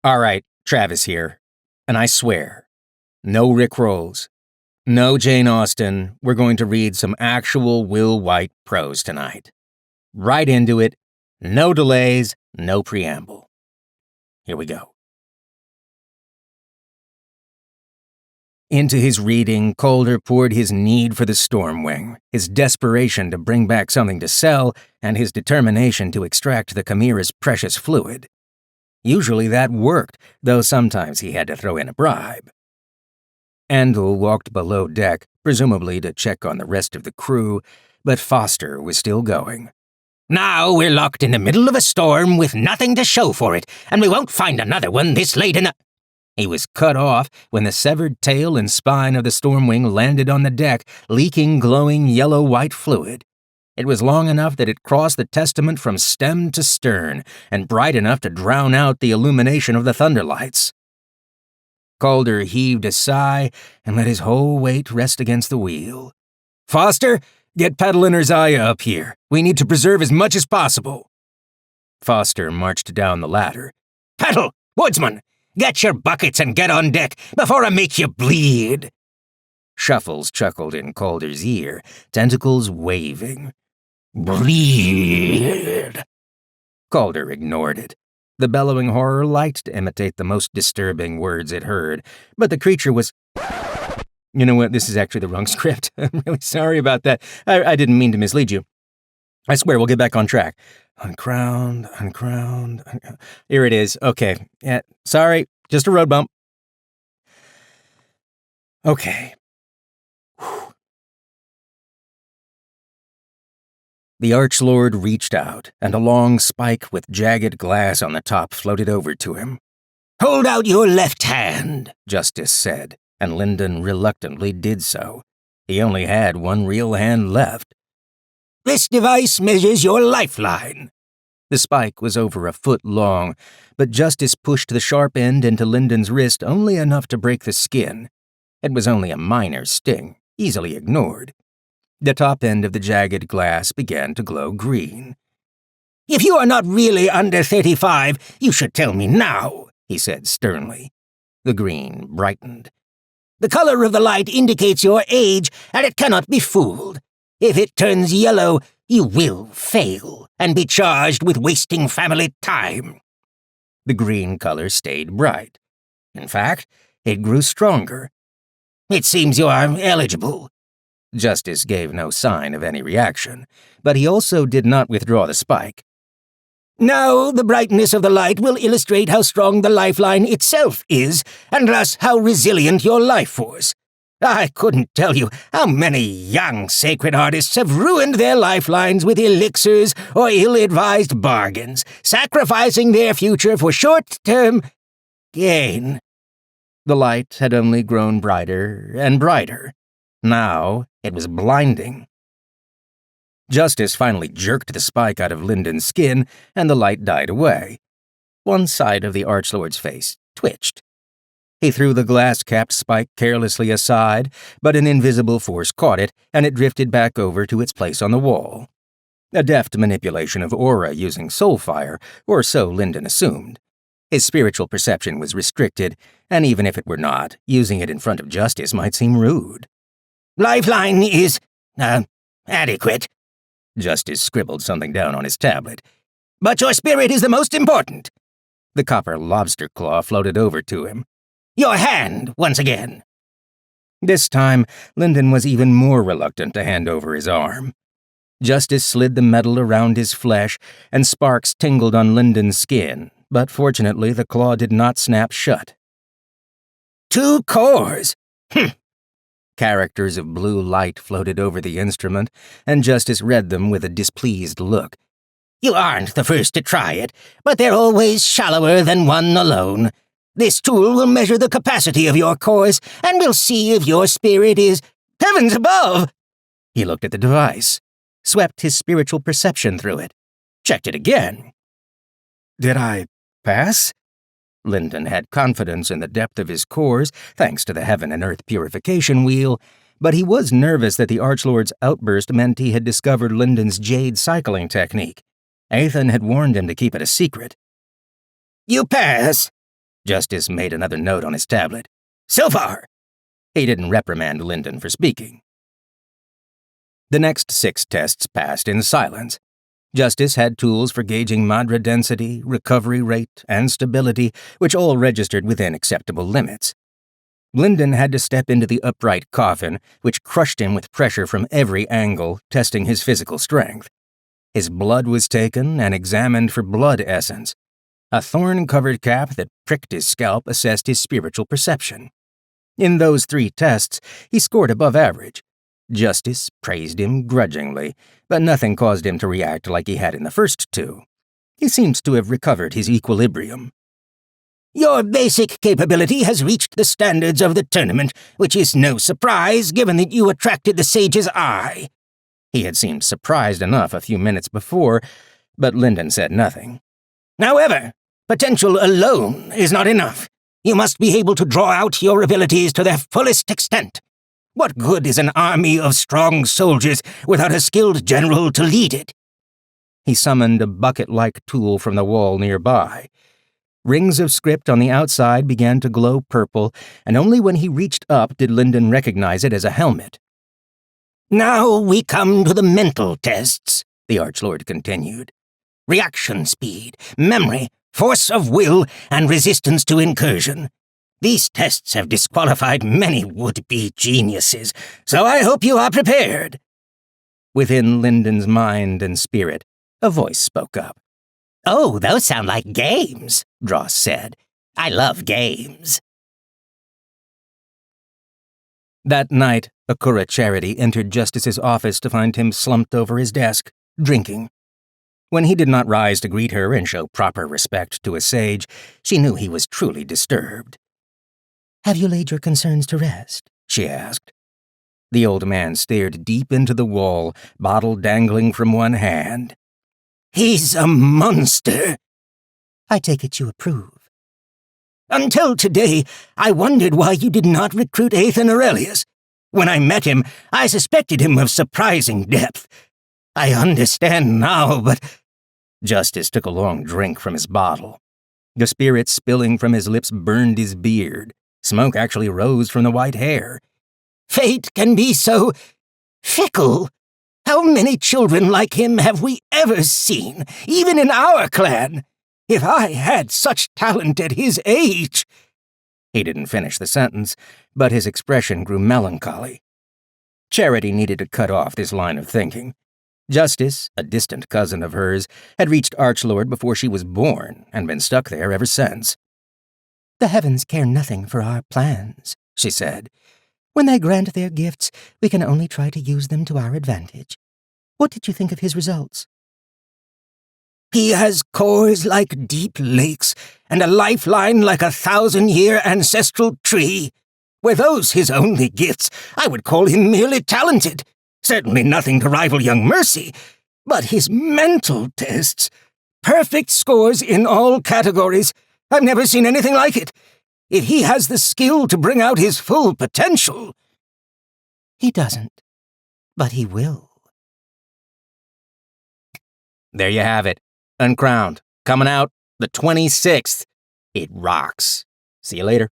All right, Travis here. And I swear, no Rickrolls, no Jane Austen. We're going to read some actual Will Wight prose tonight. Right into it, no delays, no preamble. Here we go. Into his reading, Calder poured his need for the Stormwing, his desperation to bring back something to sell, and his determination to extract the Chimera's precious fluid. Usually that worked, though sometimes he had to throw in a bribe. Andal walked below deck, presumably to check on the rest of the crew, but Foster was still going. Now we're locked in the middle of a storm with nothing to show for it, and we won't find another one this late in the— He was cut off when the severed tail and spine of the Stormwing landed on the deck, leaking glowing yellow-white fluid. It was long enough that it crossed the testament from stem to stern, and bright enough to drown out the illumination of the thunderlights. Calder heaved a sigh and let his whole weight rest against the wheel. "Foster, get Peddle and Zaya up here. We need to preserve as much as possible." Foster marched down the ladder. "Peddle, woodsman, get your buckets and get on deck before I make you bleed." Shuffles chuckled in Calder's ear, tentacles waving. "Bleed." Calder ignored it. The bellowing horror liked to imitate the most disturbing words it heard, but the creature was— You know what? This is actually the wrong script. I'm really sorry about that. I didn't mean to mislead you. I swear we'll get back on track. Uncrowned. Here it is. Okay. Yeah, sorry. Just a road bump. Okay. Whew. The Archlord reached out, and a long spike with jagged glass on the top floated over to him. "Hold out your left hand," Justice said, and Lyndon reluctantly did so. He only had one real hand left. "This device measures your lifeline." The spike was over a foot long, but Justice pushed the sharp end into Lyndon's wrist only enough to break the skin. It was only a minor sting, easily ignored. The top end of the jagged glass began to glow green. "If you are not really under 35, you should tell me now," he said sternly. The green brightened. "The color of the light indicates your age, and it cannot be fooled. If it turns yellow, you will fail and be charged with wasting family time." The green color stayed bright. In fact, it grew stronger. "It seems you are eligible." Justice gave no sign of any reaction, but he also did not withdraw the spike. "Now the brightness of the light will illustrate how strong the lifeline itself is, and thus how resilient your life force. I couldn't tell you how many young sacred artists have ruined their lifelines with elixirs or ill-advised bargains, sacrificing their future for short-term gain." The light had only grown brighter and brighter. Now it was blinding. Justice finally jerked the spike out of Lyndon's skin, and the light died away. One side of the Archlord's face twitched. He threw the glass-capped spike carelessly aside, but an invisible force caught it, and it drifted back over to its place on the wall. A deft manipulation of aura using soulfire, or so Lyndon assumed. His spiritual perception was restricted, and even if it were not, using it in front of Justice might seem rude. "Lifeline is, adequate." Justice scribbled something down on his tablet. "But your spirit is the most important." The copper lobster claw floated over to him. "Your hand, once again." This time, Lyndon was even more reluctant to hand over his arm. Justice slid the metal around his flesh, and sparks tingled on Lyndon's skin, but fortunately the claw did not snap shut. 2 cores. Characters of blue light floated over the instrument, and Justice read them with a displeased look. "You aren't the first to try it, but they're always shallower than one alone. This tool will measure the capacity of your cores, and we'll see if your spirit is— heavens above!" He looked at the device, swept his spiritual perception through it, checked it again. Did I pass? Lyndon had confidence in the depth of his cores, thanks to the heaven and earth purification wheel, but he was nervous that the Archlord's outburst meant he had discovered Lyndon's jade cycling technique. Ethan had warned him to keep it a secret. "You pass," Justice made another note on his tablet. So far. He didn't reprimand Lyndon for speaking. The next 6 tests passed in silence. Justice had tools for gauging Madra density, recovery rate, and stability, which all registered within acceptable limits. Lyndon had to step into the upright coffin, which crushed him with pressure from every angle, testing his physical strength. His blood was taken and examined for blood essence. A thorn-covered cap that pricked his scalp assessed his spiritual perception. In those 3 tests, he scored above average. Justice praised him grudgingly, but nothing caused him to react like he had in the first 2. He seems to have recovered his equilibrium. Your basic capability has reached the standards of the tournament, which is no surprise given that you attracted the sage's eye. He had seemed surprised enough a few minutes before, but Lyndon said nothing. However, potential alone is not enough. You must be able to draw out your abilities to their fullest extent. What good is an army of strong soldiers without a skilled general to lead it? He summoned a bucket-like tool from the wall nearby. Rings of script on the outside began to glow purple, and only when he reached up did Lyndon recognize it as a helmet. Now we come to the mental tests, the Archlord continued. Reaction speed, memory, force of will, and resistance to incursion. These tests have disqualified many would-be geniuses, so I hope you are prepared. Within Lyndon's mind and spirit, a voice spoke up. Oh, those sound like games, Dross said. I love games. That night, Akura Charity entered Justice's office to find him slumped over his desk, drinking. When he did not rise to greet her and show proper respect to a sage, she knew he was truly disturbed. Have you laid your concerns to rest? She asked. The old man stared deep into the wall, bottle dangling from one hand. He's a monster. I take it you approve. Until today, I wondered why you did not recruit Ethan Aurelius. When I met him, I suspected him of surprising depth. I understand now, but... Justice took a long drink from his bottle. The spirit spilling from his lips burned his beard. Smoke actually rose from the white hair. Fate can be so fickle. How many children like him have we ever seen, even in our clan? If I had such talent at his age... He didn't finish the sentence, but his expression grew melancholy. Charity needed to cut off this line of thinking. Justice, a distant cousin of hers, had reached Archlord before she was born and been stuck there ever since. The heavens care nothing for our plans, she said. When they grant their gifts, we can only try to use them to our advantage. What did you think of his results? He has cores like deep lakes, and a lifeline like 1,000-year ancestral tree. Were those his only gifts, I would call him merely talented. Certainly nothing to rival young Mercy. But his mental tests... perfect scores in all categories. I've never seen anything like it. If he has the skill to bring out his full potential... He doesn't, but he will. There you have it. Uncrowned. Coming out the 26th. It rocks. See you later.